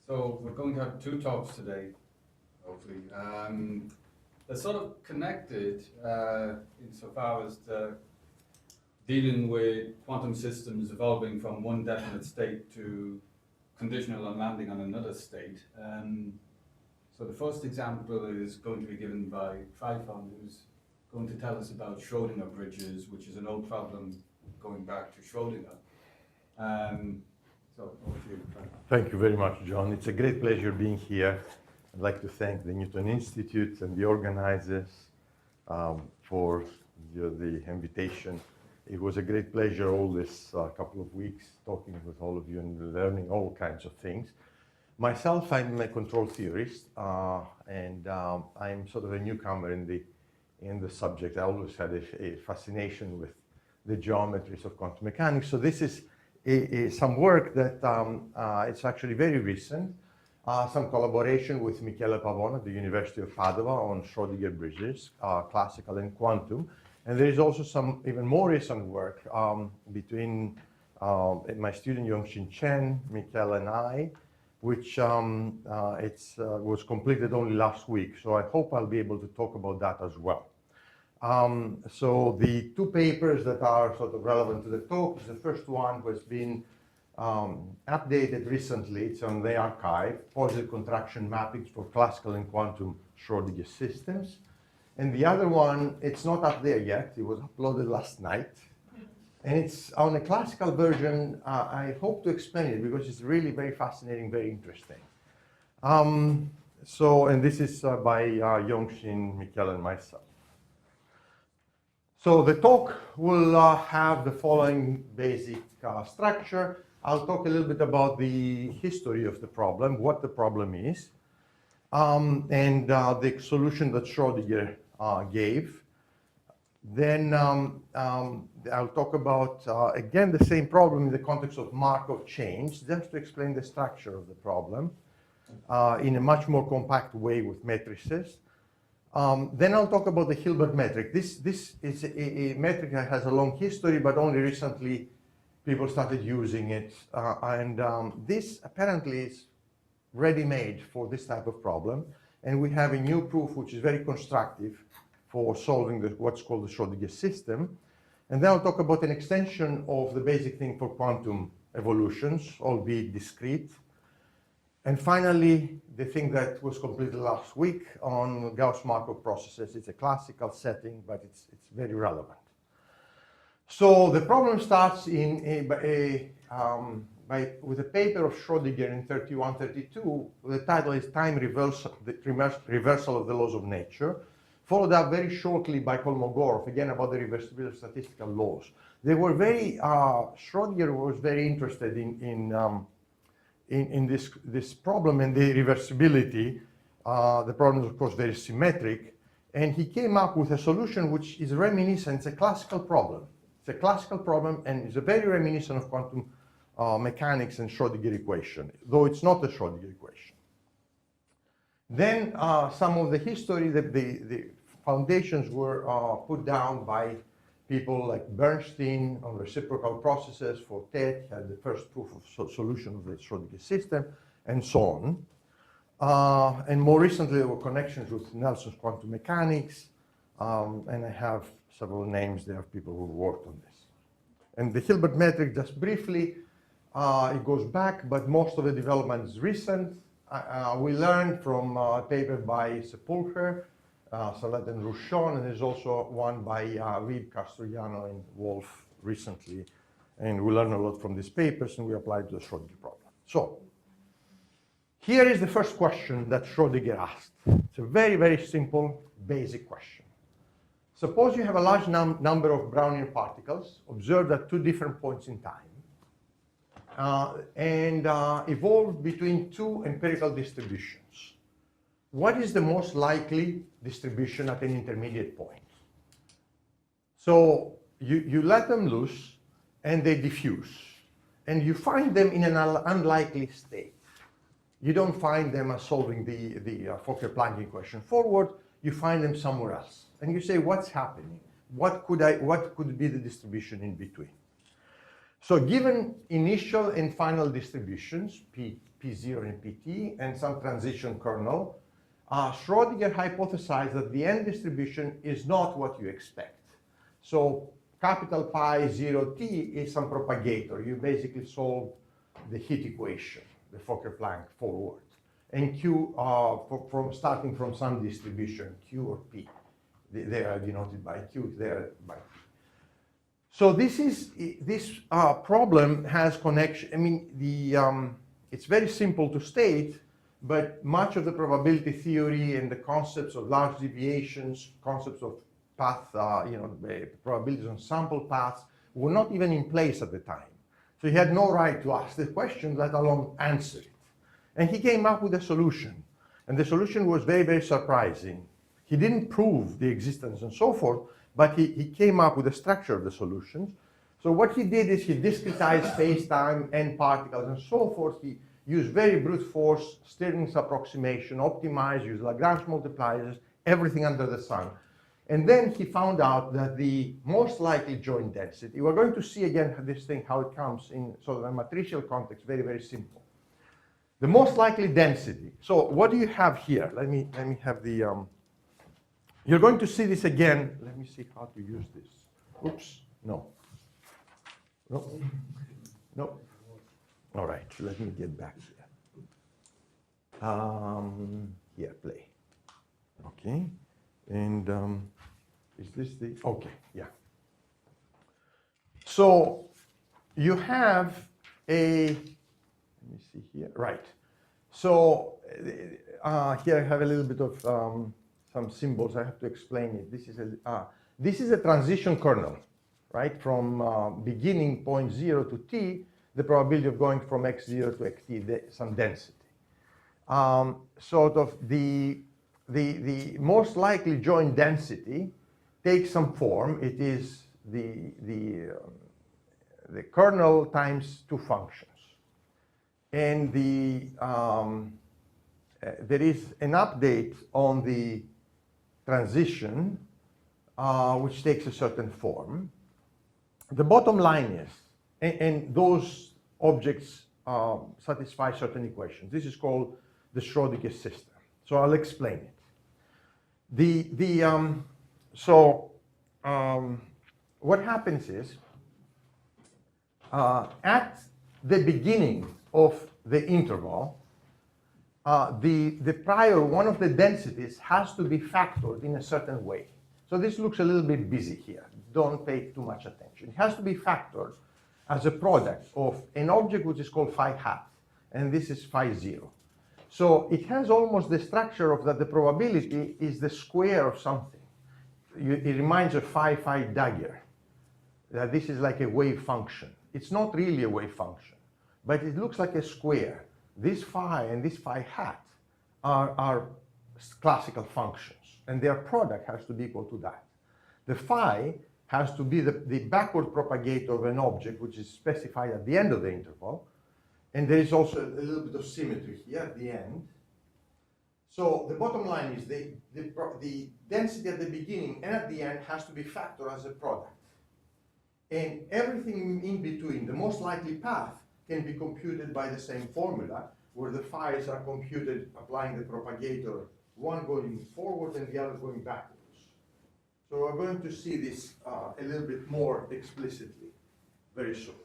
So we're going to have two talks today, hopefully. They're sort of connected insofar as dealing with quantum systems evolving from one definite state to conditional on landing on another state. So the first example is going to be given by Tryphon, who's going to tell us about Schrödinger bridges, which is an old problem going back to Schrödinger. So over to you, Tryphon. Thank you very much, John. It's a great pleasure being here. I'd like to thank the Newton Institute and the organizers for the invitation. It was a great pleasure all this couple of weeks talking with all of you and learning all kinds of things. Myself, I'm a control theorist, and I'm sort of a newcomer in the subject. I always had a fascination with the geometries of quantum mechanics. So this is some work that it's actually very recent, some collaboration with Michele Pavone at the University of Padua on Schrödinger bridges, classical and quantum. And there is also some even more recent work between my student Yongxin Chen, Michele, and I, which was completed only last week. So I hope I'll be able to talk about that as well. So the two papers that are sort of relevant to the talk is the first one has been updated recently. It's on the archive, positive contraction mappings for classical and quantum Schrödinger systems. And the other one, it's not up there yet. It was uploaded last night. And it's on a classical version. I hope to explain it because it's really very fascinating, very interesting. And this is by Yongxin, Michele, and myself. So the talk will have the following basic structure. I'll talk a little bit about the history of the problem, what the problem is, and the solution that Schrödinger gave. Then I'll talk about, again, the same problem in the context of Markov chains, just to explain the structure of the problem in a much more compact way with matrices. Then I'll talk about the Hilbert metric. This is a metric that has a long history, but only recently people started using it. This apparently is ready-made for this type of problem. And we have a new proof which is very constructive for solving what's called the Schrödinger system. And then I'll talk about an extension of the basic thing for quantum evolutions, albeit discrete. And finally, the thing that was completed last week on Gauss-Markov processes. It's a classical setting, but it's very relevant. So the problem starts with a paper of Schrödinger in 31-32. The title is Time Reversal of the Laws of Nature, followed up very shortly by Kolmogorov, again about the reversibility of statistical laws. They were Schrödinger was very interested in this problem and the reversibility. The problem is, of course, very symmetric. And he came up with a solution which is reminiscent. It's a classical problem. It's a classical problem, and it's a very reminiscent of quantum mechanics and Schrödinger equation, though it's not a Schrödinger equation. Then some of the history, the foundations were put down by people like Bernstein on reciprocal processes. For Tet had the first proof of solution of the Schrödinger system, and so on. And more recently, there were connections with Nelson's quantum mechanics, and I have several names there of people who worked on this. And the Hilbert metric, just briefly, it goes back, but most of the development is recent. We learned from a paper by Sepulcher, Salet and Rouchon, and there's also one by Reed, Castroiano, and Wolf recently. And we learned a lot from these papers, and we applied it to the Schrödinger problem. So here is the first question that Schrödinger asked. It's a very, very simple, basic question. Suppose you have a large number of Brownian particles observed at two different points in time, and evolved between two empirical distributions. What is the most likely distribution at an intermediate point? So you let them loose, and they diffuse. And you find them in an unlikely state. You don't find them as solving the Fokker-Planck equation forward. You find them somewhere else. And you say, what's happening? What could be the distribution in between? So given initial and final distributions, P0 and Pt, and some transition kernel, Schrödinger hypothesized that the end distribution is not what you expect. So capital Pi 0t is some propagator. You basically solve the heat equation, the Fokker-Planck forward. And Q, starting from some distribution, Q or P. They are denoted by Q, they are by P. So this problem has connection. I mean, it's very simple to state, but much of the probability theory and the concepts of large deviations, concepts of path, probabilities on sample paths were not even in place at the time. So he had no right to ask the question, let alone answer it. And he came up with a solution. And the solution was very, very surprising. He didn't prove the existence and so forth, but he came up with the structure of the solutions. So what he did is he discretized space-time and particles and so forth. He used very brute force, Stirling's approximation, optimized, used Lagrange multipliers, everything under the sun. And then he found out that the most likely joint density, we're going to see again this thing, how it comes in sort of a matricial context, very, very simple. The most likely density. So what do you have here? Let me have the, you're going to see this again. Let me see how to use this. Oops, no. No, no. All right, let me get back here. Here, play. Okay, and is this the, okay, yeah. So you have a, let me see here, right. So here I have a little bit of some symbols. I have to explain it. This is a transition kernel, right? From beginning point 0 to t, the probability of going from x0 to xt, some density. Sort of the most likely joint density takes some form. It is the kernel times two functions. And there is an update on the transition, which takes a certain form. The bottom line is, and those objects satisfy certain equations. This is called the Schrödinger system. So I'll explain it. What happens is, at the beginning of the interval, the prior one of the densities has to be factored in a certain way. So this looks a little bit busy here. Don't pay too much attention. It has to be factored as a product of an object which is called phi hat, and this is phi 0. So it has almost the structure of that the probability is the square of something. It reminds of phi dagger, that this is like a wave function. It's not really a wave function, but it looks like a square. This phi and this phi hat are classical functions, and their product has to be equal to that. The phi has to be the backward propagator of an object, which is specified at the end of the interval. And there is also a little bit of symmetry here at the end. So the bottom line is the density at the beginning and at the end has to be factored as a product. And everything in between, the most likely path, can be computed by the same formula, where the phi's are computed applying the propagator, one going forward and the other going backwards. So we're going to see this a little bit more explicitly very soon.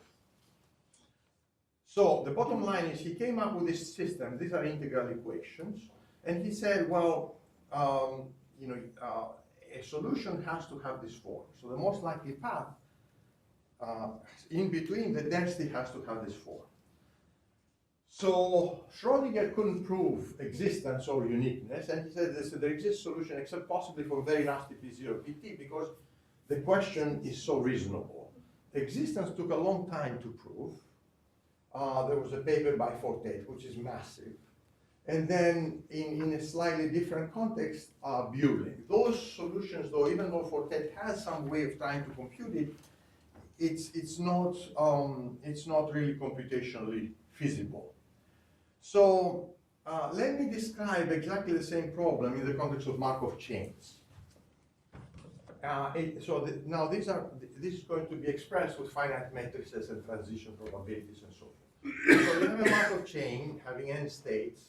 So the bottom line is he came up with this system. These are integral equations. And he said, well, a solution has to have this form. So the most likely path in between, the density has to have this form. So Schrödinger couldn't prove existence or uniqueness, and he said there exists solution except possibly for very nasty P0 Pt, because the question is so reasonable. Existence took a long time to prove. There was a paper by Fortet, which is massive. And then in a slightly different context, Buehling. Those solutions, though, even though Fortet has some way of trying to compute it, it's not really computationally feasible. So let me describe exactly the same problem in the context of Markov chains. Now this is going to be expressed with finite matrices and transition probabilities and so forth. So you have a Markov chain having n states.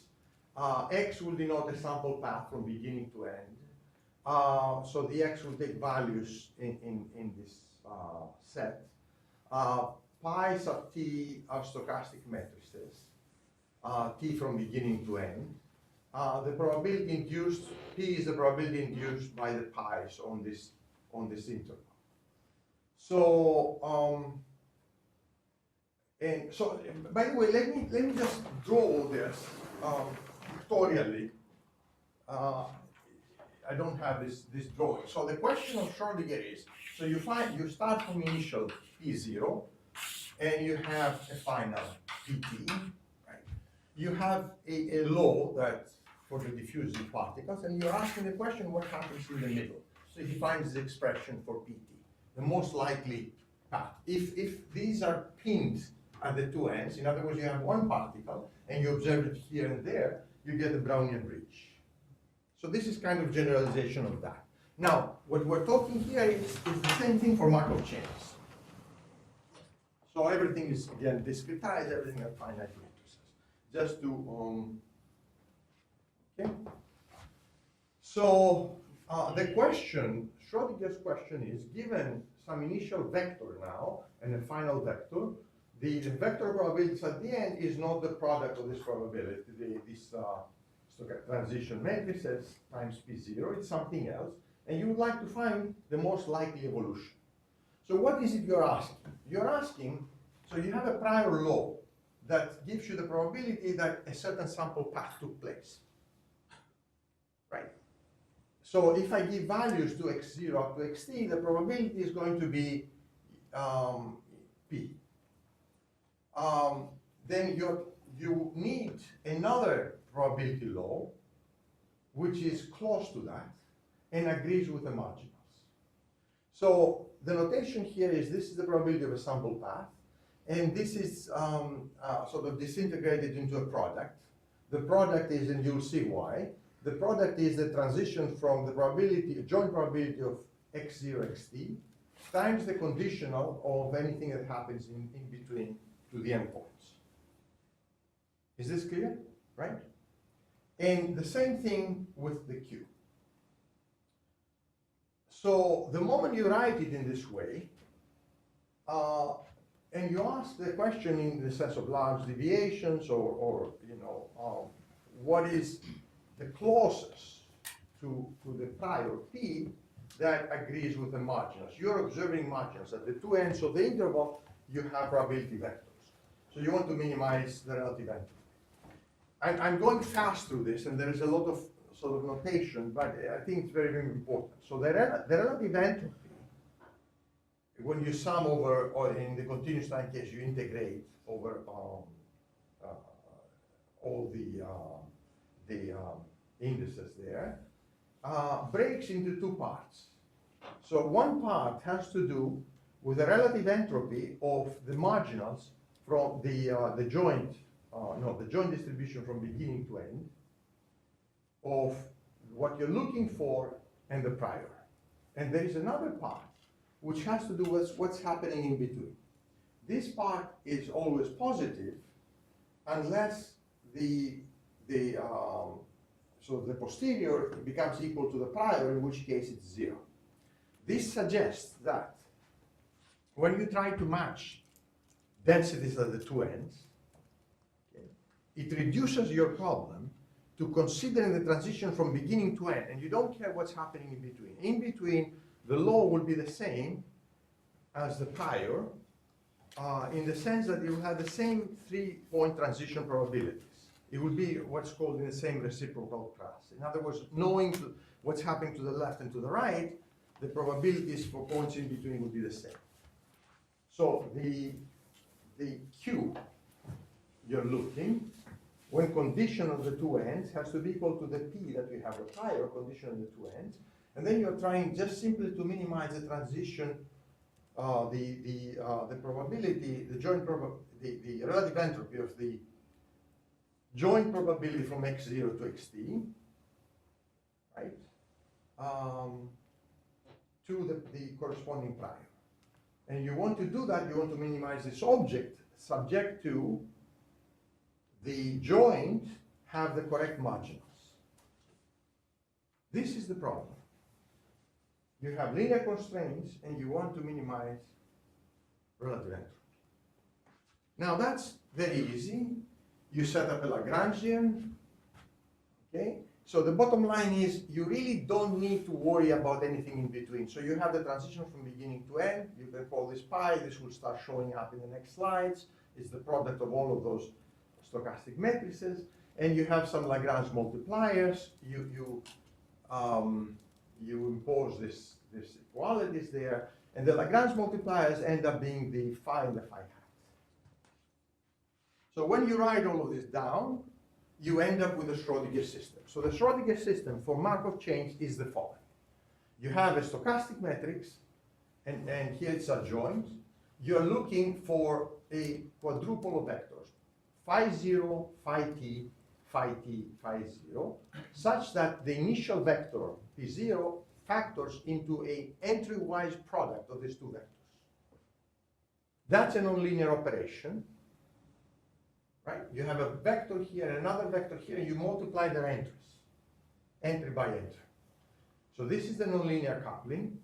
X will denote a sample path from beginning to end. So the X will take values in this set. Pi sub t are stochastic matrices. T from beginning to end. The probability induced, P is the probability induced by the pi's on this interval. So, by the way, let me just draw this pictorially. I don't have this drawing. So the question of Schrödinger is, so you start from initial P0, and you have a final Pt, right? You have a law that for the diffusive particles, and you're asking the question what happens in the middle. So he finds the expression for Pt, the most likely path. If these are pinned at the two ends, in other words, you have one particle, and you observe it here and there, you get a Brownian bridge. So this is kind of generalization of that. Now, what we're talking here is the same thing for Markov chains. So everything is, again, discretized, everything are finite matrices. Just to, okay. So the question, Schrödinger's question is, given some initial vector now, and a final vector, the vector probabilities at the end is not the product of this probability, this transition matrices times P0, it's something else, and you would like to find the most likely evolution. So what is it you're asking? You're asking, so you have a prior law that gives you the probability that a certain sample path took place, right? So if I give values to x0 up to xt, the probability is going to be p. Then you need another probability law, which is close to that and agrees with the marginals. So the notation here is this is the probability of a sample path, and this is sort of disintegrated into a product. The product is, and you'll see why, the product is the transition from the probability, joint probability of x0, xt, times the conditional of anything that happens in between to the endpoints. Is this clear? Right? And the same thing with the Q. So the moment you write it in this way, and you ask the question in the sense of large deviations, or you know, what is the closest to the prior P that agrees with the marginals. You're observing marginals. At the two ends of the interval, you have probability vectors. So you want to minimize the relative entropy. I'm going fast through this, and there is a lot of sort of notation, but I think it's very, very important. So the relative entropy, when you sum over, or in the continuous time case, you integrate over all the indices there, breaks into two parts. So one part has to do with the relative entropy of the marginals from the joint distribution from beginning to end of what you're looking for and the prior. And there is another part which has to do with what's happening in between. This part is always positive unless the posterior becomes equal to the prior, in which case it's 0. This suggests that when you try to match densities at the two ends, okay, it reduces your problem to considering the transition from beginning to end, and you don't care what's happening in between. In between, the law will be the same as the prior, in the sense that you have the same 3-point transition probabilities. It will be what's called in the same reciprocal class. In other words, knowing what's happening to the left and to the right, the probabilities for points in between will be the same. So the Q you're looking, when condition of the two ends has to be equal to the P that we have a prior condition of the two ends, and then you're trying just simply to minimize the transition, the probability, the relative entropy of the joint probability from x0 to xt, right? to the corresponding prior. And you want to do that, you want to minimize this object subject to the joint have the correct marginals. This is the problem. You have linear constraints and you want to minimize relative entropy. Now that's very easy. You set up a Lagrangian, okay? So the bottom line is you really don't need to worry about anything in between. So you have the transition from beginning to end. You can call this pi. This will start showing up in the next slides. It's the product of all of those stochastic matrices. And you have some Lagrange multipliers. You impose this equalities there. And the Lagrange multipliers end up being the phi and the phi hat. So when you write all of this down, you end up with a Schrödinger system. So the Schrödinger system for Markov chains is the following. You have a stochastic matrix, and here it's adjoint. You're looking for a quadruple of vectors, phi 0, phi t, phi t, phi 0, such that the initial vector, p0, factors into a entry-wise product of these two vectors. That's a nonlinear operation. Right? You have a vector here and another vector here, and you multiply their entries, entry by entry. So this is the nonlinear coupling.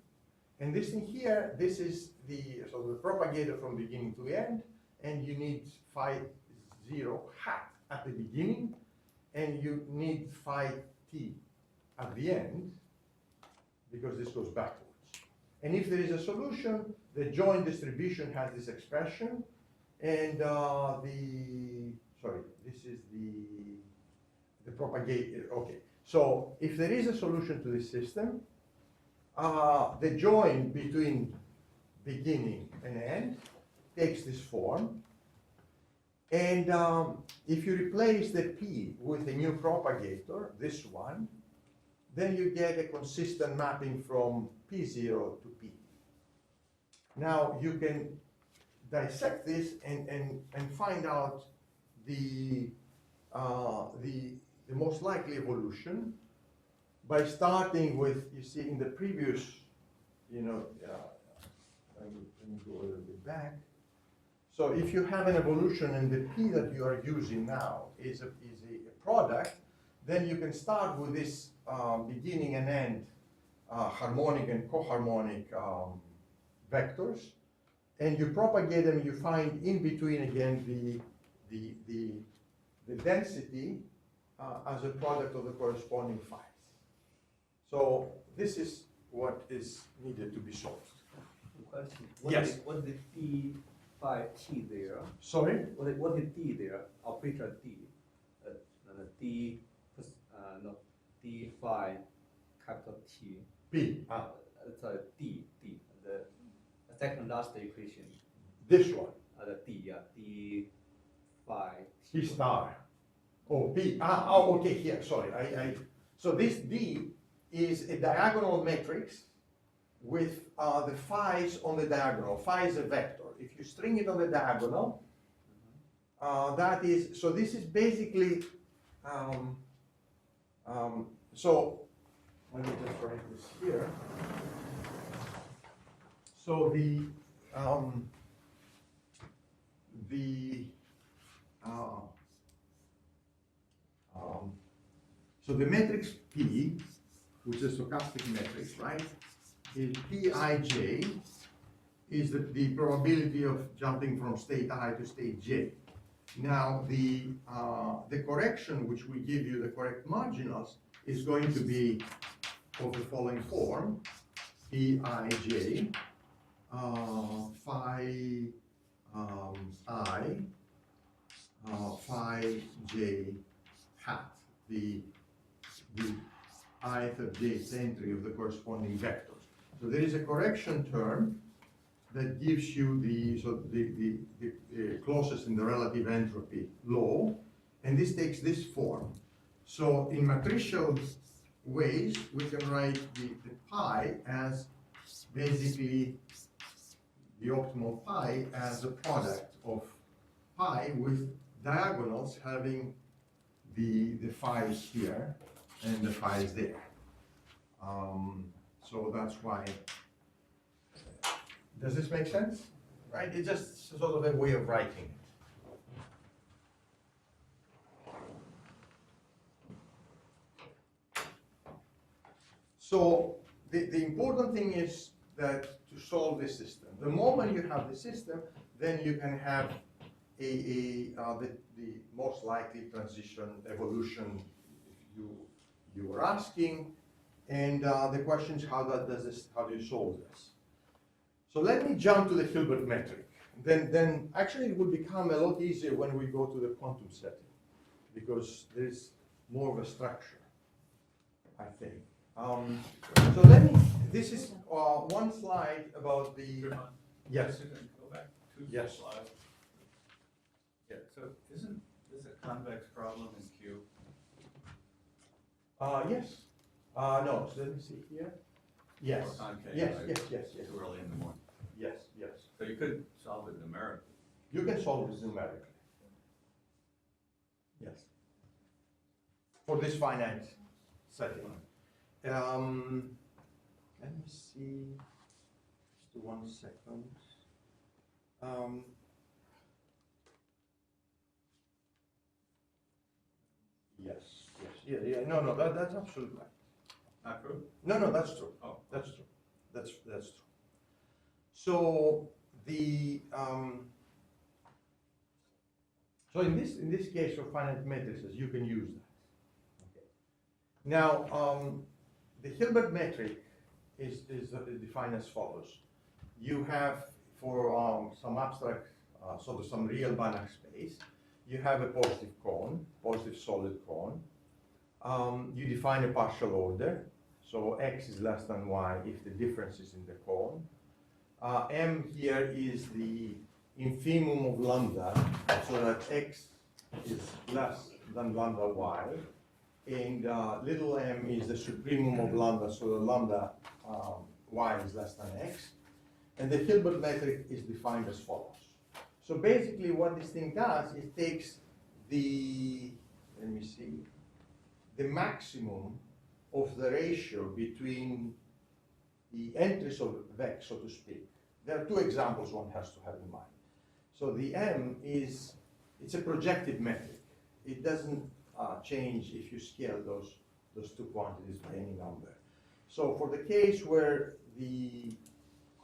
And this thing here, this is the propagator from beginning to end, and you need phi 0 hat at the beginning, and you need phi t at the end, because this goes backwards. And if there is a solution, the joint distribution has this expression, and this is the propagator. Okay, so if there is a solution to this system, the joint between beginning and end takes this form. And if you replace the p with a new propagator, this one, then you get a consistent mapping from p0 to p. Now you can dissect this and find out the most likely evolution by starting with, you see, in the previous, let me go a little bit back. So if you have an evolution and the p that you are using now is a product, then you can start with this beginning and end harmonic and coharmonic vectors, and you propagate them. You find in between again the density as a product of the corresponding phis. So this is what is needed to be solved. Question. Yes. What is the d phi t there? Sorry? What is d there? Operator d. D, d phi capital T. P. It's a d. The second last equation. This one. The d, yeah. D phi P star. Oh, P. Okay, here, sorry. So this D is a diagonal matrix with the phi's on the diagonal. Phi is a vector. If you string it on the diagonal, that is, so this is basically, so let me just write this here. So so the matrix P, which is a stochastic matrix, right, is Pij, is the probability of jumping from state I to state j. Now the correction which we give you, the correct marginals, is going to be of the following form: Pij phi I phi j hat, the ith of jth entry of the corresponding vectors. So there is a correction term that gives you the closest in the relative entropy law, and this takes this form. So in matricial ways, we can write the pi as basically the optimal pi as a product of pi with diagonals having the phi's here and the phi's there. So that's why Does this make sense? Right? It's just sort of a way of writing it. So the important thing is that to solve this system, the moment you have the system, then you can have the most likely transition evolution you were asking, and the question is how do you solve this? So let me jump to the Hilbert metric. Then actually it will become a lot easier when we go to the quantum setting, because there's more of a structure, I think. So this is one slide about the, yes. Go back 2 Yes. slides. Yeah, so isn't this a convex problem in Q? Yes. No, so let me see here. Yes. Or concave, Yes, right? yes. Too early in the morning. Yes. So you could solve it numerically. You can solve this numerically. Yes. For this finite setting. Let me see. Just 1 second. Yes. Yeah. No, that's absolutely right. Not true? No, that's true. Oh. That's true. That's true. So so in this case for finite matrices, you can use that. Okay. Now the Hilbert metric is defined as follows. You have for some abstract, sort of some real Banach space, you have a positive cone, positive solid cone. You define a partial order. So x is less than y if the difference is in the cone. M here is the infimum of lambda, so that x is less than lambda y. And little m is the supremum of lambda, so that lambda y is less than x. And the Hilbert metric is defined as follows. So basically what this thing does, it takes the maximum of the ratio between the entries of X, so to speak. There are 2 examples one has to have in mind. So the M it's a projective metric. It doesn't change if you scale those 2 quantities by any number. So for the case where the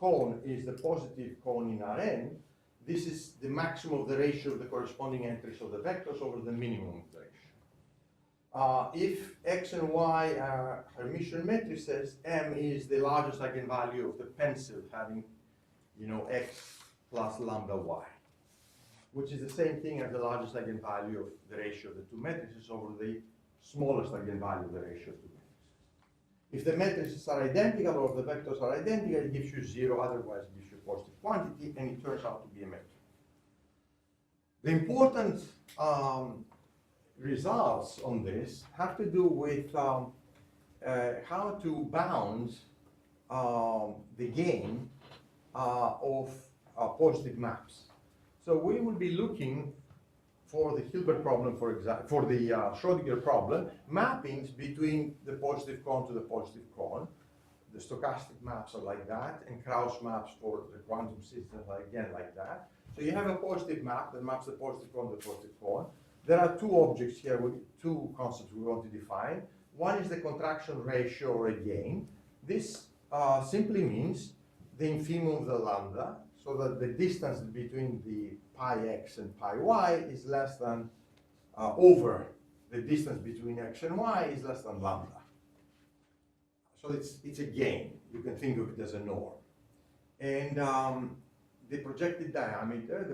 cone is the positive cone in Rn, this is the maximum of the ratio of the corresponding entries of the vectors over the minimum of the ratio. If x and y are Hermitian matrices, M is the largest eigenvalue of the pencil having, x plus lambda y, which is the same thing as the largest eigenvalue of the ratio of the 2 matrices over the smallest eigenvalue of the ratio of 2 matrices. If the matrices are identical or if the vectors are identical, it gives you 0, otherwise it gives you a positive quantity, and it turns out to be a metric. The important results on this have to do with how to bound the gain of positive maps. So we will be looking for the Hilbert problem, for example, for the Schrödinger problem, mappings between the positive cone to the positive cone. The stochastic maps are like that, and Krauss maps for the quantum systems are again like that. So you have a positive map that maps the positive cone to the positive cone. There are 2 objects here, with 2 concepts we want to define. One is the contraction ratio or a gain. This simply means the infimum of the lambda, so that the distance between the pi x and pi y is less than, over the distance between x and y is less than lambda. So it's a gain. You can think of it as a norm. And the projected diameter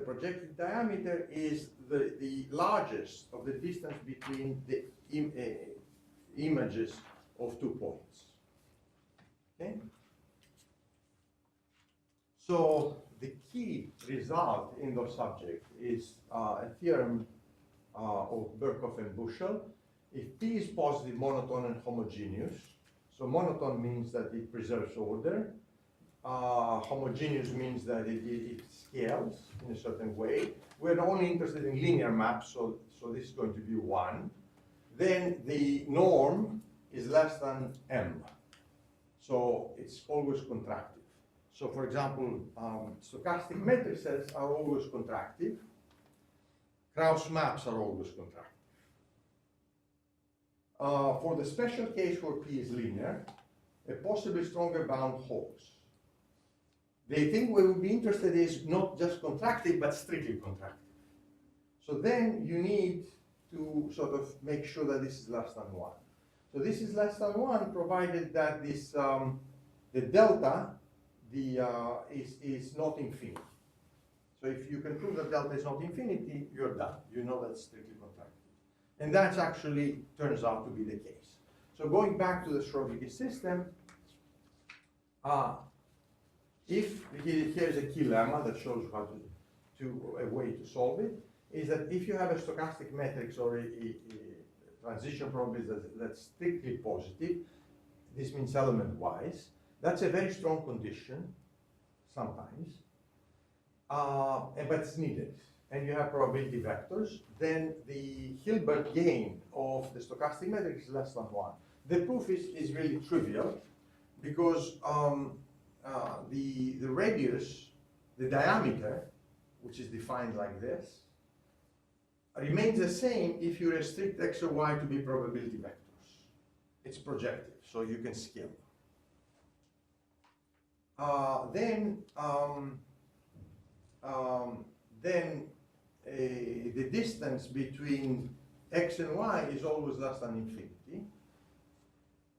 is the largest of the distance between the images of 2 points. Okay? So the key result in those subjects is a theorem of Birkhoff and Bushel. If P is positive, monotone, and homogeneous, so monotone means that it preserves order. Homogeneous means that it scales in a certain way. We're only interested in linear maps, so this is going to be 1. Then the norm is less than m. So it's always contractive. So for example, stochastic matrices are always contractive. Krauss maps are always contractive. For the special case where P is linear, a possibly stronger bound holds. The thing we would be interested in is not just contractive, but strictly contractive. So then you need to sort of make sure that this is less than 1. So this is less than 1, provided that this the delta is not infinity. So if you can prove that delta is not infinity, you're done. You know that's strictly contractive. And that actually turns out to be the case. So going back to the Schrödinger system, here's a key lemma that shows how a way to solve it, is that if you have a stochastic matrix or a transition probability that's strictly positive, this means element-wise, that's a very strong condition, sometimes, but it's needed. And you have probability vectors, then the Hilbert gain of the stochastic matrix is less than 1. The proof is really trivial, because the radius, the diameter, which is defined like this, remains the same if you restrict x or y to be probability vectors. It's projective, so you can scale. The distance between x and y is always less than infinity.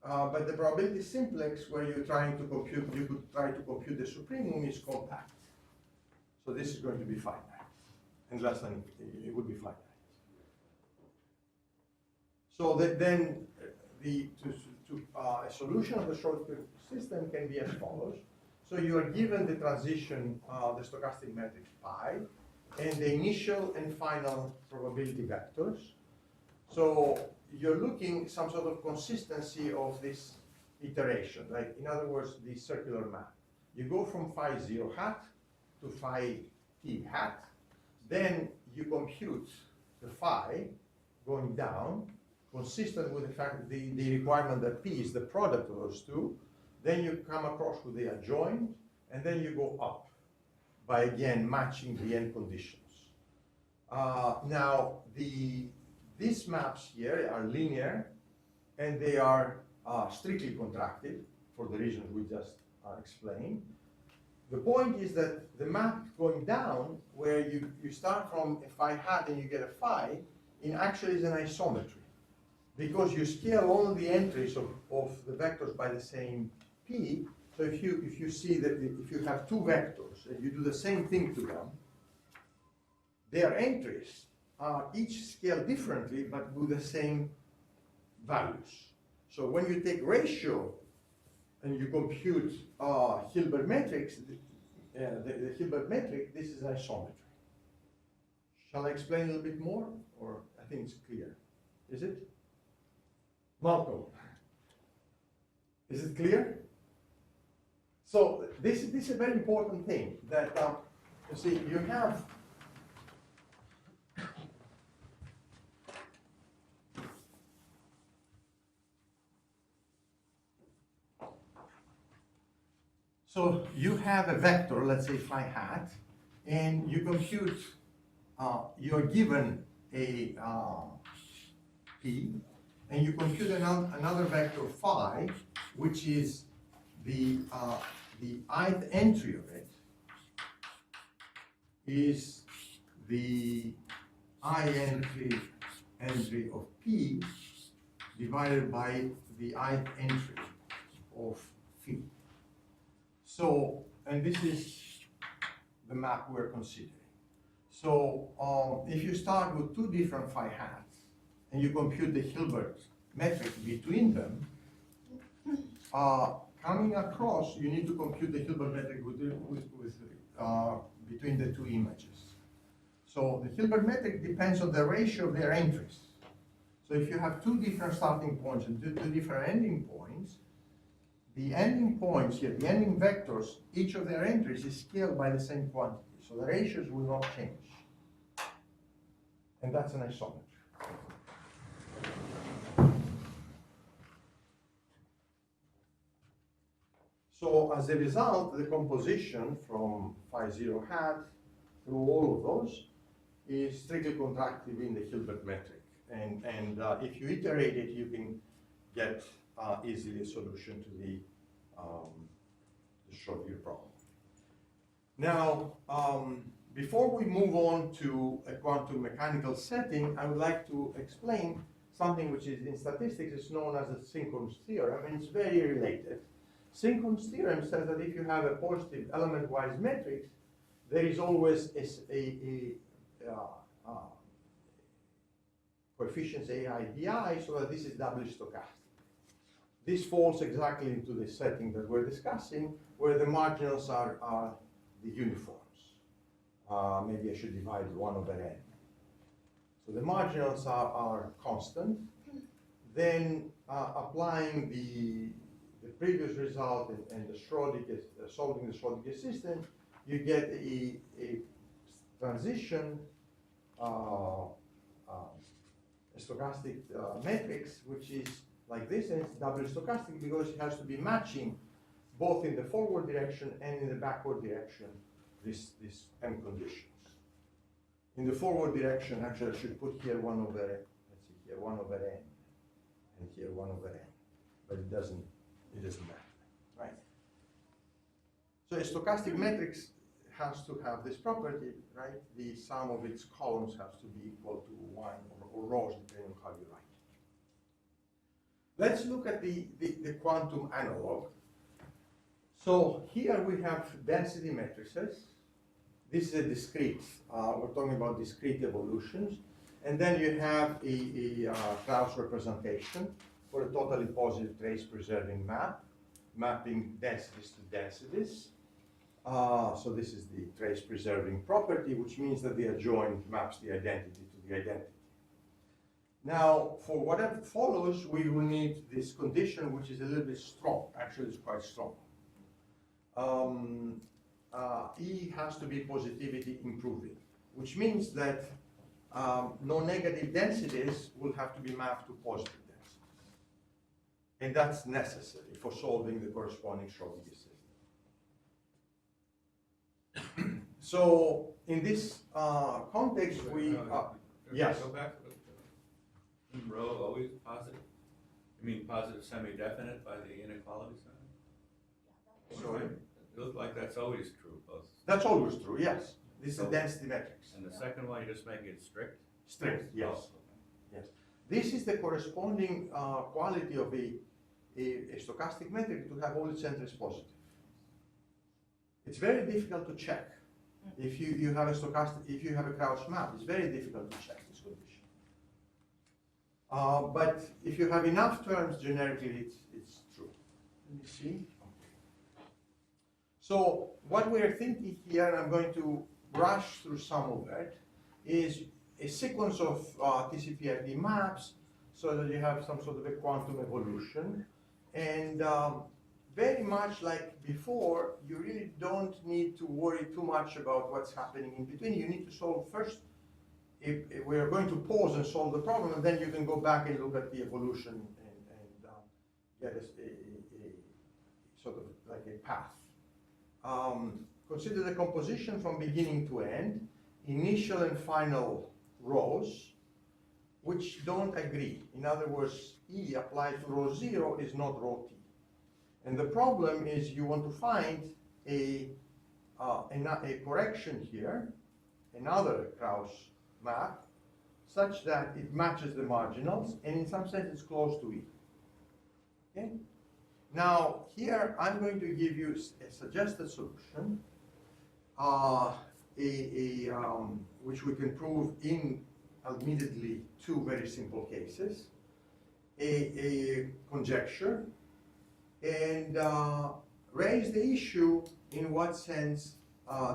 But the probability simplex, where you're trying to compute, you could try to compute the supremum, is compact. So this is going to be finite, and less than infinity, it would be finite. So that then a solution of the Schrödinger system can be as follows. So you are given the transition, the stochastic matrix pi, and the initial and final probability vectors. So you're looking some sort of consistency of this iteration, like in other words, the circular map. You go from phi 0 hat to phi t hat, then you compute the phi going down, consistent with the fact that the requirement that p is the product of those two. Then you come across with the adjoint, and then you go up by again matching the end conditions. Now these maps here are linear, and they are strictly contractive for the reasons we just explained. The point is that the map going down, where you start from a phi hat and you get a phi, it actually is an isometry, because you scale all the entries of the vectors by the same p. So if you see that if you have two vectors and you do the same thing to them, their entries are each scaled differently but with the same values. So when you take ratio and you compute Hilbert matrix, the Hilbert metric, this is isometry. Shall I explain a little bit more, or I think it's clear? Is it? Malcolm, is it clear? So this is a very important thing, that you see, you have a vector, let's say phi hat, and you compute, you're given a p, and you compute another vector phi, which is the ith entry of it is the I entry of p divided by the ith entry of phi. So, and this is the map we're considering. So if you start with two different phi hats and you compute the Hilbert metric between them, coming across, you need to compute the Hilbert metric between the two images. So the Hilbert metric depends on the ratio of their entries. So if you have two different starting points and two different ending points, the ending points here, the ending vectors, each of their entries is scaled by the same quantity. So the ratios will not change. And that's an isometry. So as a result, the composition from phi 0 hat through all of those is strictly contractive in the Hilbert metric. And if you iterate it, you can get easily a solution to the Schrödinger problem. Now, before we move on to a quantum mechanical setting, I would like to explain something which is in statistics is known as the synchronous theorem, and it's very related. Synchronous theorem says that if you have a positive element-wise matrix, there is always a coefficients AI bi, so that this is doubly stochastic. This falls exactly into the setting that we're discussing, where the marginals are the uniforms. Maybe I should divide 1 over n. So the marginals are constant. Then applying the previous result and the Schrödinger, solving the Schrödinger system, you get a transition a stochastic matrix, which is like this, and it's doubly stochastic because it has to be matching both in the forward direction and in the backward direction these m conditions. In the forward direction, actually, I should put here 1 over, let's see here, 1 over n, and here 1 over n, but it doesn't matter, right? So a stochastic matrix has to have this property, right? The sum of its columns has to be equal to 1, or rows, depending on how you write. Let's look at the quantum analog. So here we have density matrices. This is a discrete, we're talking about discrete evolutions. And then you have a Krauss representation for a totally positive trace preserving map, mapping densities to densities. So this is the trace preserving property, which means that the adjoint maps the identity to the identity. Now, for whatever follows, we will need this condition, which is a little bit strong. Actually, it's quite strong. E has to be positivity improving, which means that no negative densities will have to be mapped to positive densities. And that's necessary for solving the corresponding Schrödinger system. So in this context, we yes. Go back to the rho always positive. You mean positive semi-definite by the inequality sign? Sorry. It looks like that's always true. Both. That's always true. Yes. This is a density matrix. And the second one, you're just making it strict. Strict. Yes. Oh, Yes. This is the corresponding quality of a stochastic metric to have all its entries positive. It's very difficult to check. If you have a stochastic, if you have a Krauss map, it's very difficult to check this condition. But if you have enough terms, generically, it's true. Let me see. So what we're thinking here, and I'm going to brush through some of it, is a sequence of TCP/IP maps so that you have some sort of a quantum evolution. And very much like before, you really don't need to worry too much about what's happening in between. You need to solve first. If we're going to pause and solve the problem, and then you can go back and look at the evolution and get a sort of like a path. Consider the composition from beginning to end, initial and final rows, which don't agree. In other words, E applied to row 0 is not row T. And the problem is you want to find a correction here, another Krauss map, such that it matches the marginals, and in some sense it's close to E. Okay? Now, here I'm going to give you a suggested solution, which we can prove in, admittedly, 2 very simple cases, a conjecture, and raise the issue in what sense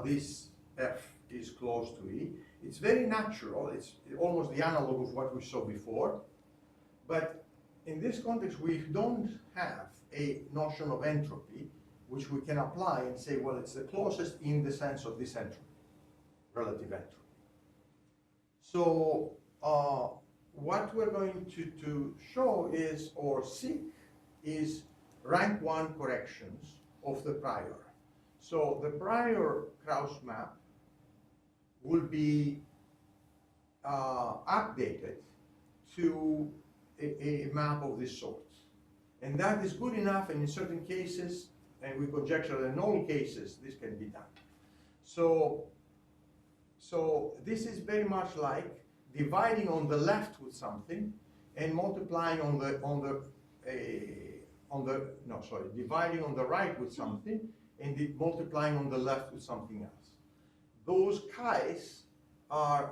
this F is close to E. It's very natural, it's almost the analog of what we saw before, but in this context we don't have a notion of entropy, which we can apply and say, well, it's the closest in the sense of this entropy, relative entropy. So what we're going to show is, or seek, is rank 1 corrections of the prior. So the prior Krauss map will be updated to a map of this sort. And that is good enough, and in certain cases, and we conjecture that in all cases, this can be done. So this is very much like dividing on the left with something and multiplying dividing on the right with something and multiplying on the left with something else. Those chi's are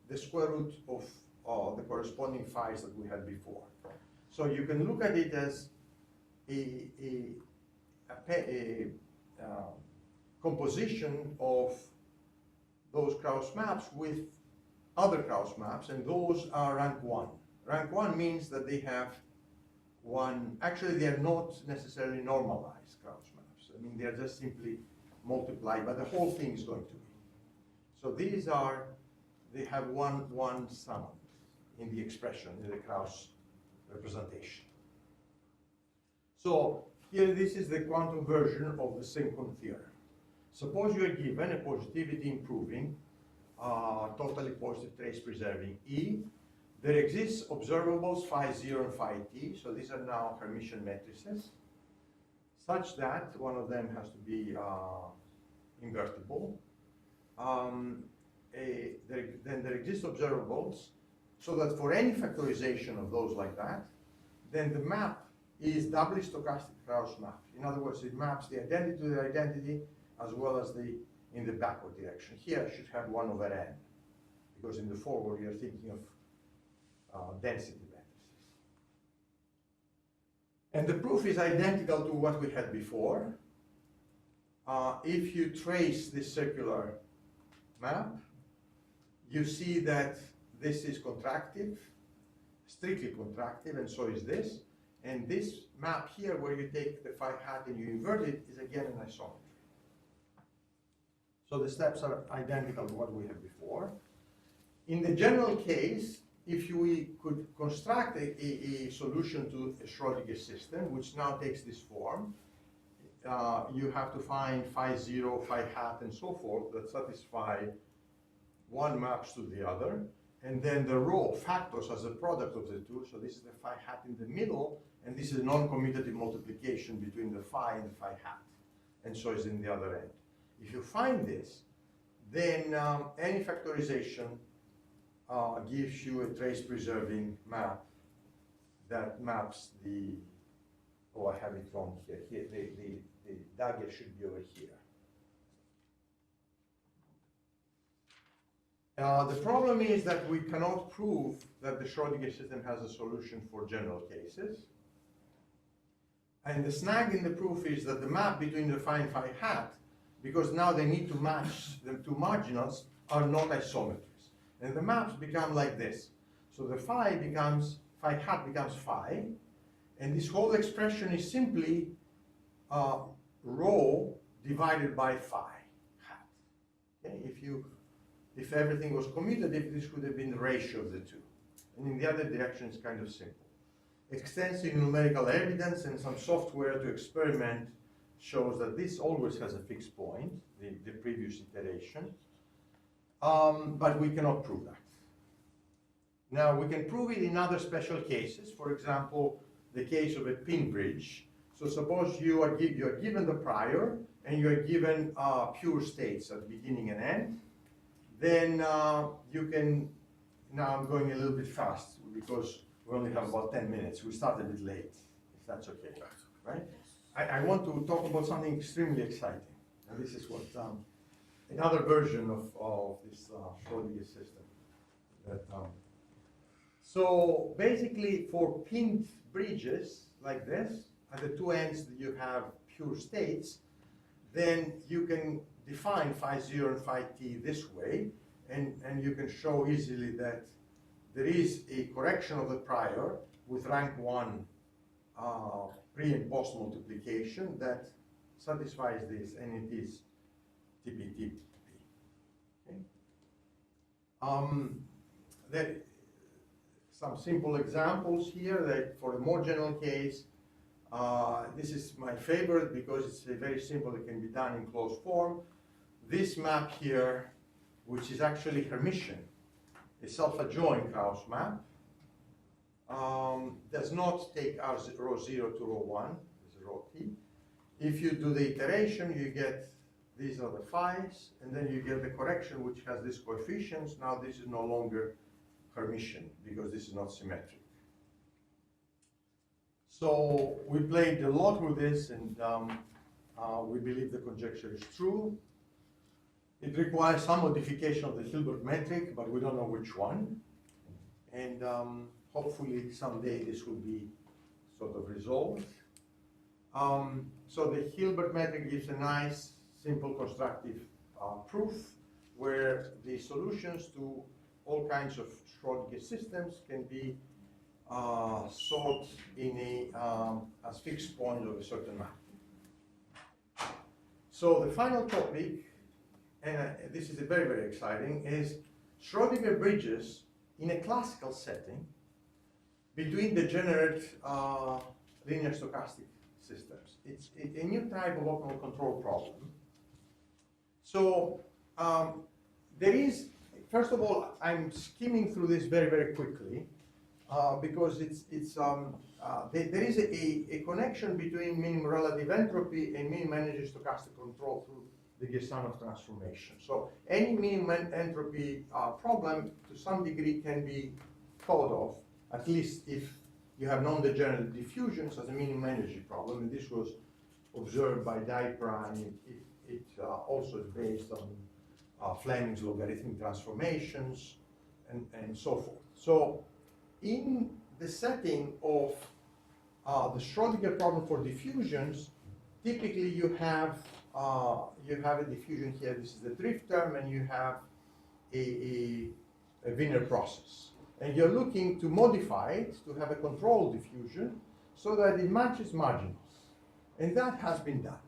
the square root of the corresponding phi's that we had before. So you can look at it as a composition of those Krauss maps with other Krauss maps, and those are rank 1. Rank 1 means that they have one, actually they are not necessarily normalized Krauss maps. I mean, they are just simply multiplied, but the whole thing is going to be. So these are, they have one sound in the expression, in the Krauss representation. So here, this is the quantum version of the Synchron theorem. Suppose you are given a positivity improving, totally positive trace preserving E. There exists observables phi 0 and phi t, so these are now Hermitian matrices, such that one of them has to be invertible. Then there exist observables, so that for any factorization of those like that, then the map is doubly stochastic Krauss map. In other words, it maps the identity to the identity as well as in the backward direction. Here I should have 1 over n, because in the forward you're thinking of density matrices. And the proof is identical to what we had before. If you trace this circular map, you see that this is contractive, strictly contractive, and so is this. And this map here, where you take the phi hat and you invert it, is again an isometry. So the steps are identical to what we had before. In the general case, if we could construct a solution to a Schrödinger system, which now takes this form, you have to find phi 0, phi hat, and so forth that satisfy one maps to the other, and then the row factors as a product of the two. So this is the phi hat in the middle, and this is a non-commutative multiplication between the phi and the phi hat, and so is in the other end. If you find this, then any factorization gives you a trace-preserving map that maps the, oh, I have it wrong here. Here the dagger should be over here. The problem is that we cannot prove that the Schrödinger system has a solution for general cases. And the snag in the proof is that the map between the phi and phi hat, because now they need to match the two marginals, are not isometries. And the maps become like this. So the phi hat becomes phi, and this whole expression is simply rho divided by phi hat. Okay? If everything was commutative, this would have been the ratio of the two. And in the other direction, it's kind of simple. Extensive numerical evidence and some software to experiment shows that this always has a fixed point, the previous iteration, but we cannot prove that. Now, we can prove it in other special cases. For example, the case of a pin bridge. So suppose you are given the prior, and you are given pure states at beginning and end. Then you can, now I'm going a little bit fast because we only have about 10 minutes. We start a bit late, if that's okay, right? I want to talk about something extremely exciting. And this is what, another version of this Schrödinger system. So basically for pinned bridges like this, at the two ends you have pure states, then you can define phi 0 and phi t this way, and you can show easily that there is a correction of the prior with rank 1 pre and post multiplication that satisfies this, and it is TP. Okay? There some simple examples here that for a more general case, This is my favorite because it's very simple. It can be done in closed form. This map here, which is actually Hermitian, a self-adjoint Gauss map, does not take rho 0 to rho 1, this is rho t. If you do the iteration, you get, these are the phi's, and then you get the correction which has these coefficients. Now this is no longer Hermitian because this is not symmetric. So we played a lot with this, and we believe the conjecture is true. It requires some modification of the Hilbert metric, but we don't know which one. And hopefully someday this will be sort of resolved. So the Hilbert metric gives a nice, simple, constructive proof where the solutions to all kinds of Schrödinger systems can be sought in as fixed point of a certain map. So the final topic, and this is very, very exciting, is Schrödinger bridges in a classical setting between degenerate linear stochastic systems. It's a new type of optimal control problem. So there is, first of all, I'm skimming through this very, very quickly because there is a connection between minimum relative entropy and minimum energy stochastic control through the Girsanov transformation. So any minimum entropy problem to some degree can be thought of, at least if you have non-degenerate diffusions, as a minimum energy problem. And this was observed by Dijkstra, and it also is based on Fleming's logarithmic transformations and so forth. So in the setting of the Schrödinger problem for diffusions, typically you have a diffusion here. This is the drift term, and you have a Wiener process. And you're looking to modify it to have a controlled diffusion so that it matches marginals. And that has been done.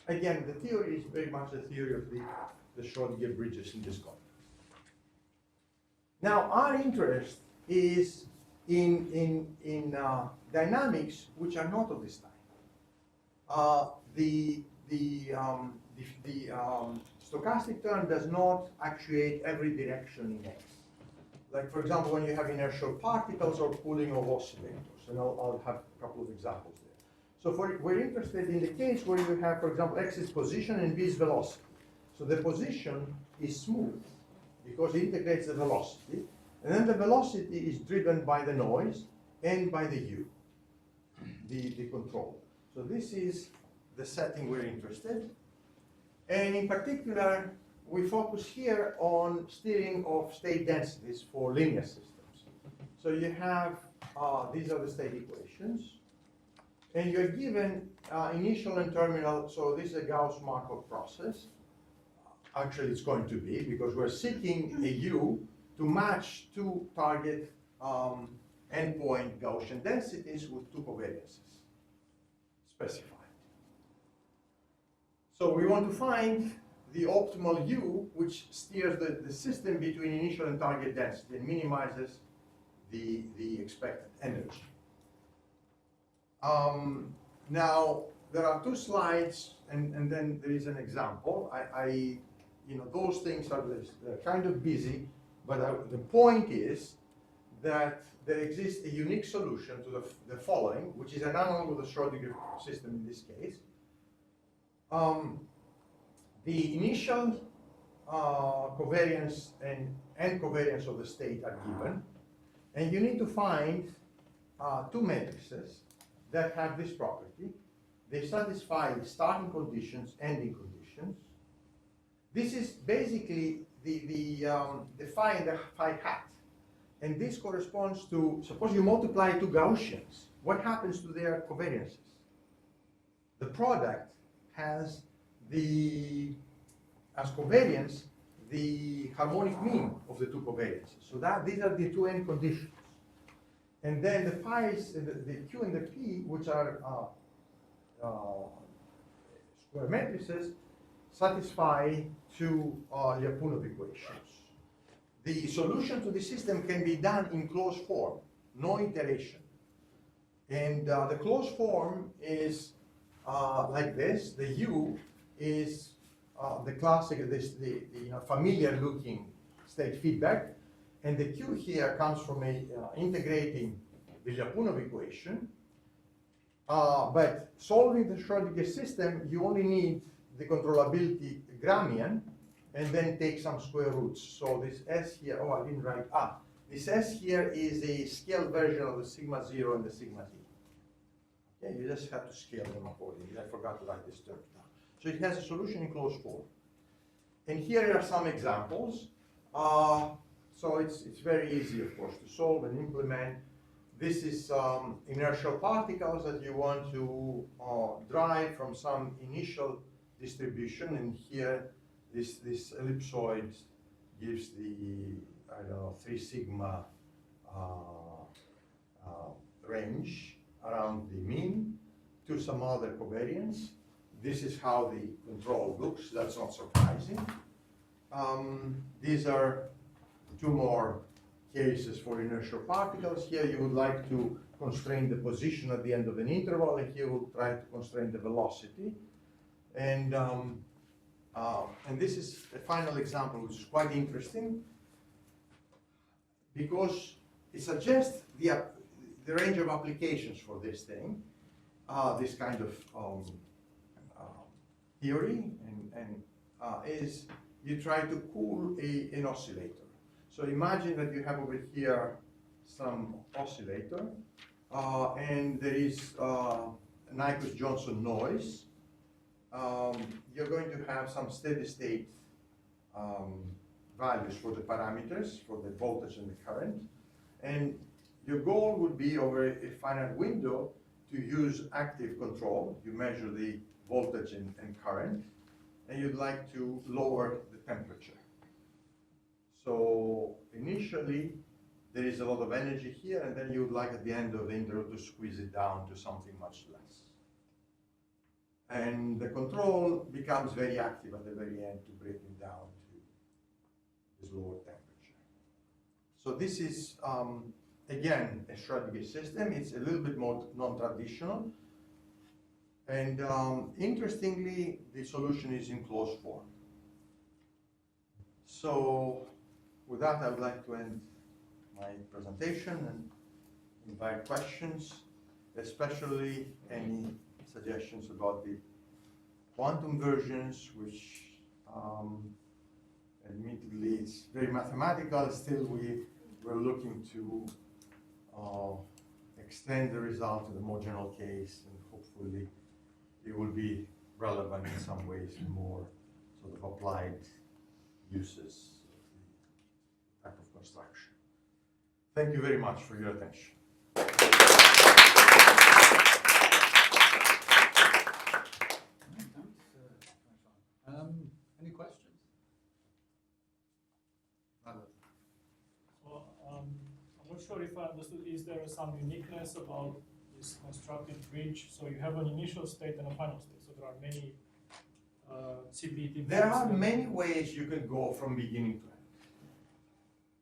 Again, the theory is very much the theory of the Schrödinger bridges in this context. Now, our interest is in dynamics which are not of this type. The stochastic term does not actuate every direction in X. Like, for example, when you have inertial particles or pooling of oscillators, and I'll have a couple of examples there. So we're interested in the case where you have, for example, X is position and V is velocity. So the position is smooth because it integrates the velocity, and then the velocity is driven by the noise and by the U, the control. So this is the setting we're interested. And in particular, we focus here on steering of state densities for linear systems. So you have, these are the state equations, and you're given initial and terminal, so this is a Gauss-Markov process. Actually, it's going to be, because we're seeking a U to match two target endpoint Gaussian densities with two covariances specified. So we want to find the optimal U, which steers the system between initial and target density and minimizes the expected energy. Now, there are two slides, and then there is an example. Those things are kind of busy, but the point is that there exists a unique solution to the following, which is an analog of the Schrödinger system in this case. The initial covariance and end covariance of the state are given, and you need to find two matrices that have this property. They satisfy the starting conditions, ending conditions. This is basically the phi and the phi hat, and this corresponds to, suppose you multiply two Gaussians, what happens to their covariances? The product has as covariance, the harmonic mean of the two covariances. So these are the two end conditions. And then the phi's, the Q and the P, which are square matrices, satisfy two Lyapunov equations. The solution to the system can be done in closed form, no iteration. And the closed form is like this. The U is the classic, the familiar looking state feedback. And the Q here comes from a integrating the Lyapunov equation. But solving the Schrödinger system, you only need the controllability Gramian, and then take some square roots. So this S here, oh, I didn't write, this S here is a scaled version of the sigma 0 and the sigma t. Okay, you just have to scale them accordingly. I forgot to write this term down. So it has a solution in closed form. And here are some examples. So it's very easy, of course, to solve and implement. This is inertial particles that you want to drive from some initial distribution, and here this ellipsoid gives the, I don't know, 3 sigma range around the mean to some other covariance. This is how the control looks. That's not surprising. These are 2 more cases for inertial particles. Here you would like to constrain the position at the end of an interval, and here we'll try to constrain the velocity. And this is a final example, which is quite interesting, because it suggests the range of applications for this thing, this kind of theory, and is you try to cool an oscillator. So imagine that you have over here some oscillator, and there is an Nyquist-Johnson noise. You're going to have some steady state values for the parameters, for the voltage and the current. And your goal would be over a finite window to use active control. You measure the voltage and current, and you'd like to lower the temperature. So initially, there is a lot of energy here, and then you would like at the end of the interval to squeeze it down to something much less. And the control becomes very active at the very end to bring it down to this lower temperature. So this is, again, a Schrödinger system. It's a little bit more non-traditional. And interestingly, the solution is in closed form. So with that, I would like to end my presentation and invite questions, especially any suggestions about the quantum versions, which admittedly it's very mathematical. Still, we're looking to extend the result to the more general case, and hopefully it will be relevant in some ways in more sort of applied uses of the type of construction. Thank you very much for your attention. Any questions? So, I'm not sure if I understood, is there some uniqueness about this constructed bridge? So you have an initial state and a final state, so there are many CBT. There are many ways you can go from beginning to end.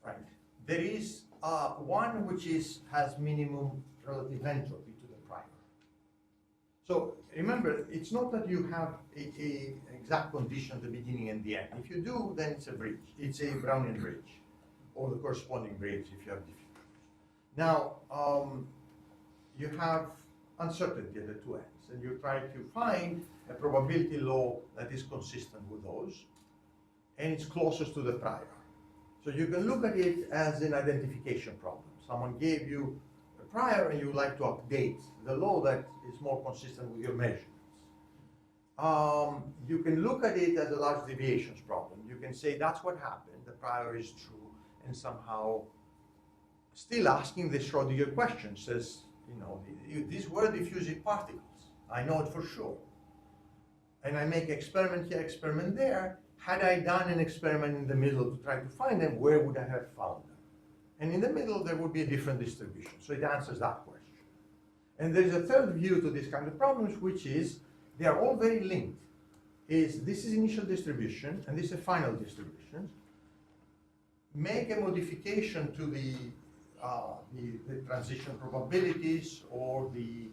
Right. There is one which has minimum relative entropy to the prior. So remember, it's not that you have a exact condition at the beginning and the end. If you do, then it's a bridge. It's a Brownian bridge, or the corresponding bridge if you have different. Now, you have uncertainty at the 2 ends, and you try to find a probability law that is consistent with those, and it's closest to the prior. So you can look at it as an identification problem. Someone gave you a prior, and you would like to update the law that is more consistent with your measurements. You can look at it as a large deviations problem. You can say that's what happened, the prior is true, and somehow still asking the Schrödinger question says, you know, these were diffusive particles. I know it for sure. And I make experiment here, experiment there. Had I done an experiment in the middle to try to find them, where would I have found them? And in the middle, there would be a different distribution. So it answers that question. And there is a third view to this kind of problems, which is they are all very linked. This is initial distribution, and this is a final distribution. Make a modification to the the transition probabilities or the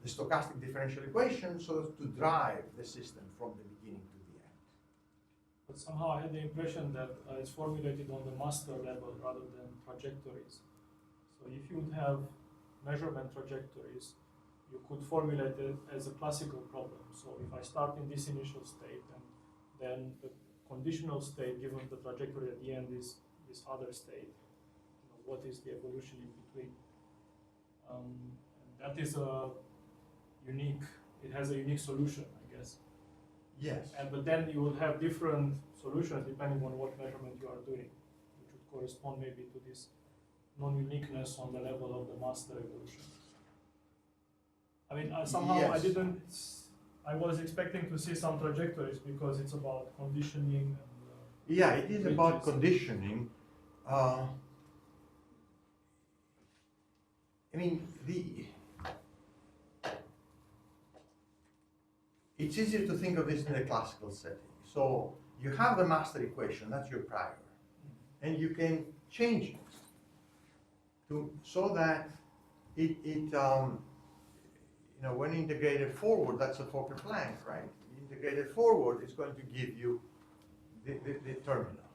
stochastic differential equation so as to drive the system from the beginning to the end. But somehow I had the impression that it's formulated on the master level rather than trajectories. So if you would have measurement trajectories, you could formulate it as a classical problem. So if I start in this initial state, and then the conditional state given the trajectory at the end is this other state, what is the evolution in between? And that is it has a unique solution, I guess. Yes. But then you will have different solutions depending on what measurement you are doing, which would correspond maybe to this non-uniqueness on the level of the master evolution. I mean, somehow Yes. I was expecting to see some trajectories because it's about conditioning and Yeah, it is about bridges. conditioning. I mean, it's easier to think of this in a classical setting. So you have the master equation, that's your prior, and you can change it so that when integrated forward, that's a Fokker Planck, right? Integrated forward is going to give you the terminal.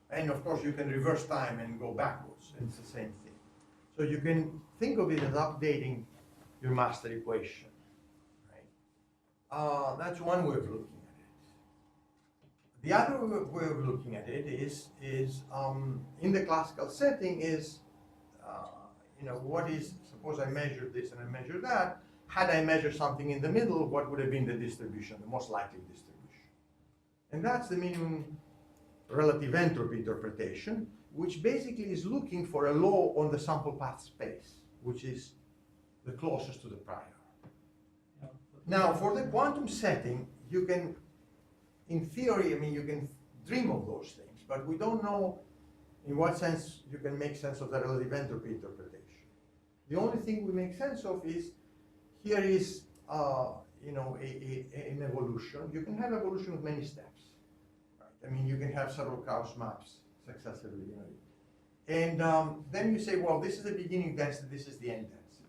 And of course you can reverse time and go backwards, it's the same thing. So you can think of it as updating your master equation, right? That's one way of looking at it. The other way of looking at it is in the classical setting is, suppose I measure this and I measure that, had I measured something in the middle, what would have been the distribution, the most likely distribution? And that's the minimum relative entropy interpretation, which basically is looking for a law on the sample path space, which is the closest to the prior. Yeah. Now, for the quantum setting, you can, in theory, you can dream of those things, but we don't know in what sense you can make sense of the relative entropy interpretation. The only thing we make sense of is, here is, an evolution. You can have evolution with many steps, right? You can have several Krauss maps successively, And then you say, well, this is the beginning density, this is the end density.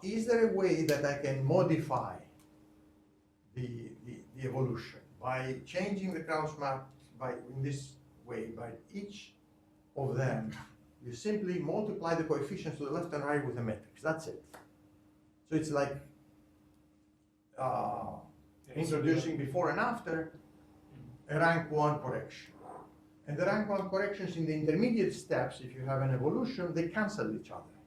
Is there a way that I can modify the evolution by changing the Krauss maps in this way, by each of them, you simply multiply the coefficients to the left and right with a matrix, that's it. So it's like introducing before and after a rank 1 correction. And the rank 1 corrections in the intermediate steps, if you have an evolution, they cancel each other.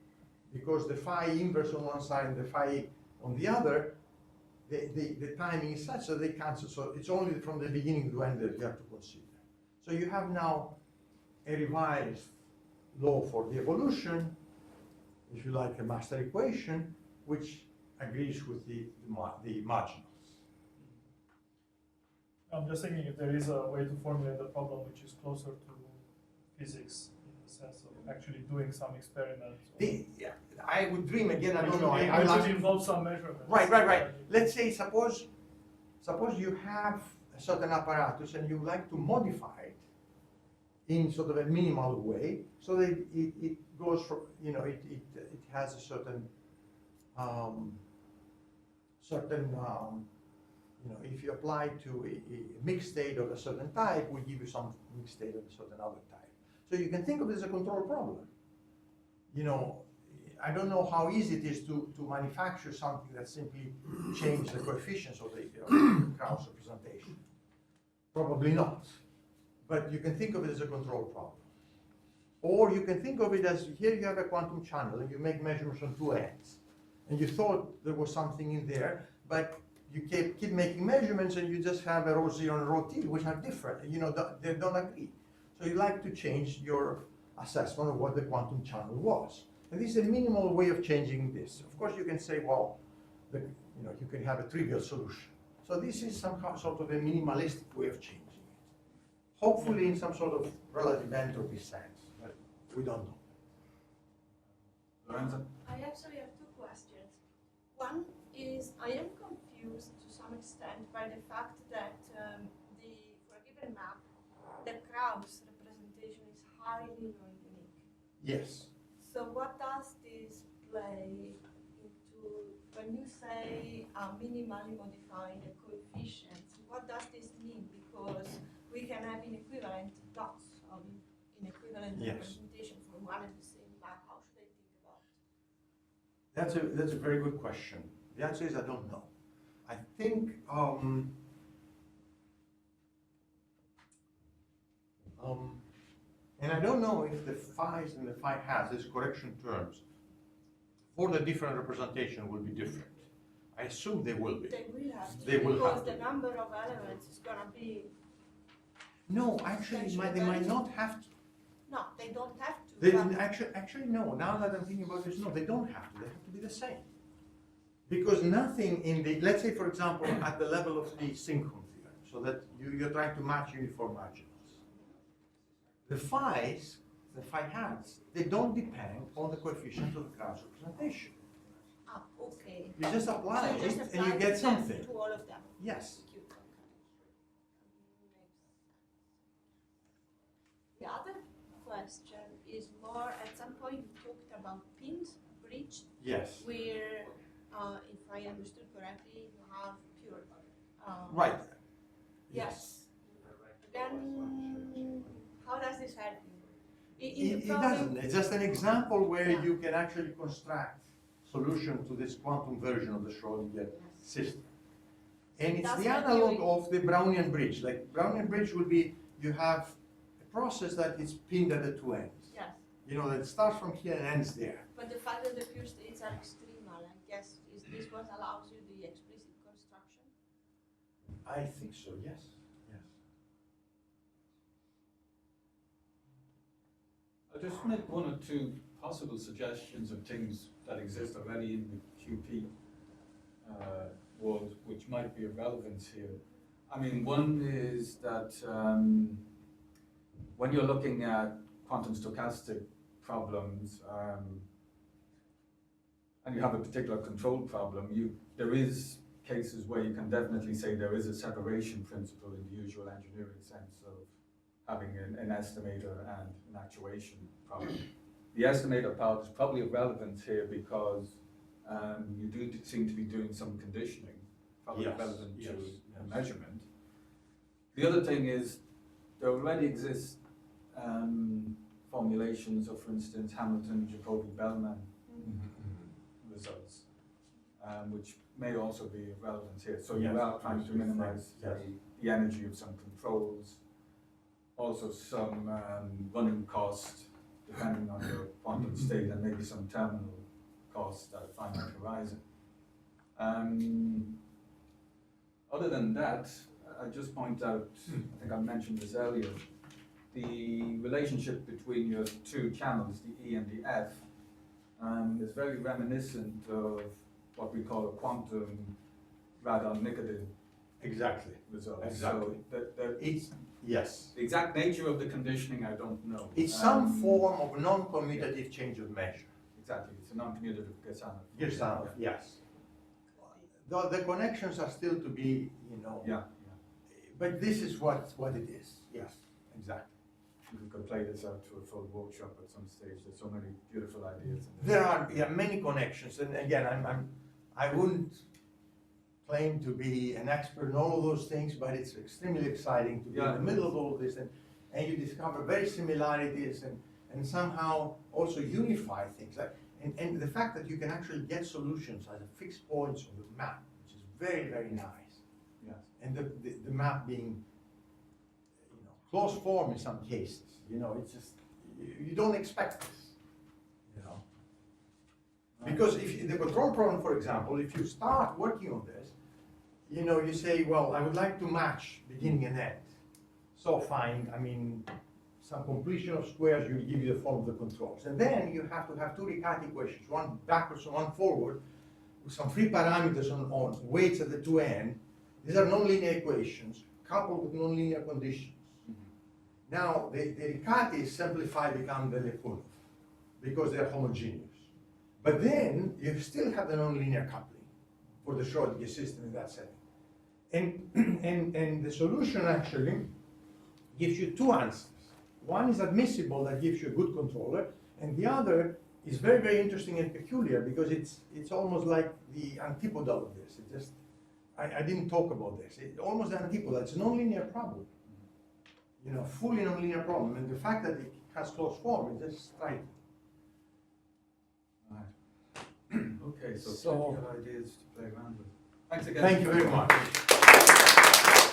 Because the phi inverse on one side and the phi on the other, the timing is such that they cancel. So it's only from the beginning to end that you have to consider. So you have now a revised law for the evolution, if you like, a master equation, which agrees with the marginals. I'm just thinking if there is a way to formulate the problem which is closer to physics in the sense of actually doing some experiments. I would dream again, I don't know. Which would involve some measurements. Right. Let's say, suppose you have a certain apparatus and you like to modify it in sort of a minimal way, so that it goes from, it has a certain, if you apply to a mixed state of a certain type, will give you some mixed state of a certain other type. So you can think of it as a control problem. I don't know how easy it is to manufacture something that simply changes the coefficients of the Krauss representation. Probably not. But you can think of it as a control problem. Or you can think of it as, here you have a quantum channel and you make measurements on two ends. And you thought there was something in there, but you keep making measurements and you just have a rho 0 and rho t, which are different, they don't agree. So you like to change your assessment of what the quantum channel was. And this is a minimal way of changing this. Of course, you can say, well, you can have a trivial solution. So this is somehow sort of a minimalistic way of changing it. Hopefully in some sort of relative entropy sense, but we don't know. Lorenzo? I actually have two questions. One is, I am confused to some extent by the fact that for a given map, the Krauss representation is highly non-unique. Yes. So what does this play into when you say minimally modifying the coefficients? What does this mean? Because we can have inequivalent dots of inequivalent Yes. representation for one and the same map. How should I think about it? That's a very good question. The answer is I don't know. I think and I don't know if the phi's and the phi hats, these correction terms, for the different representation will be different. I assume they will be. They will have to, They will because have to. the number of elements is gonna be, No, actually, they might not have to. no, they don't have to. They, but- actually, no. Now that I'm thinking about this, no, they don't have to. They have to be the same. Because nothing in the, let's say, for example, at the level of the synchron theorem, so that you're trying to match uniform marginals. The phi's, the phi hats, they don't depend on the coefficient of the Krauss representation. Ah, okay. You just apply So it just and you apply get them something. to all of them. Yes. Cute, okay. The other question is more, at some point you talked about pinned bridge, Yes. where, if I understood correctly, you have pure. Right. Yes. Then, how does this help you? It doesn't. It's just an example where Yeah. you can actually construct solution to this quantum version of the Schrödinger system. And it's That's the what analog you- of the Brownian bridge. Like Brownian bridge would be, you have a process that is pinned at the two ends. Yes, You know, that starts from here and ends there. but the fact that the pure states are extremal, I guess, is this what allows you the explicit construction? I think so, yes. Yes. I'll just make one or two possible suggestions of things that exist already in the QP world, which might be of relevance here. I mean, one is that when you're looking at quantum stochastic problems, and you have a particular control problem, there is cases where you can definitely say there is a separation principle in the usual engineering sense of having an estimator and an actuation problem. The estimator part is probably of relevance here because you do seem to be doing some conditioning, probably Yes, relevant yes, to yes. measurement. The other thing is there already exist formulations of, for instance, Hamilton, Jacobi, Bellman results, which may also be of relevance here. So Yes, you are trying to absolutely. minimize Yes. the energy of some controls, also some running cost, depending on your quantum state, and maybe some terminal cost at a finite horizon. Other than that, I just point out, I think I mentioned this earlier, the relationship between your two channels, the E and the F, is very reminiscent of what we call a quantum radon-Nikodym Exactly. result. Exactly. So It's, yes. the exact nature of the conditioning, I don't know. It's some form of non-commutative change of measure. Exactly, it's a non-commutative Gesanoff. Gesanoff, yes. The connections are still to be, you know. Yeah, But this is what it is. Yes, exactly. we could play this out to a full workshop at some stage. There's so many beautiful ideas in this. There are many connections, and again, I wouldn't claim to be an expert in all of those things, but it's extremely exciting to be in Yeah. the middle of all of this, and you discover very similarities and somehow also unify things. And the fact that you can actually get solutions as a fixed points on the map, which is very, very nice. Yes. And the map being, you know, closed form in some cases, you know, it's just, you don't expect this, you know. Because if the control problem, for example, if you start working on this, you know, you say, well, I would like to match beginning and end. So fine, I mean, some completion of squares will give you the form of the controls. And then you have to have two Riccati equations, one backwards and one forward, with some free parameters on weights at the two ends. These are nonlinear equations coupled with nonlinear conditions. Now, the Riccati simplified become the Lekunov because they're homogeneous. But then you still have the nonlinear coupling for the Schrödinger system in that setting. And the solution actually gives you two answers. One is admissible, that gives you a good controller, and the other is very, very interesting and peculiar because it's almost like the antipodal of this. It just, I didn't talk about this. It's almost the antipodal. It's a nonlinear problem. You know, fully nonlinear problem, and the fact that it has closed form is just striking. Okay, so So- plenty of ideas to play around with. Thanks again. Thank you very much.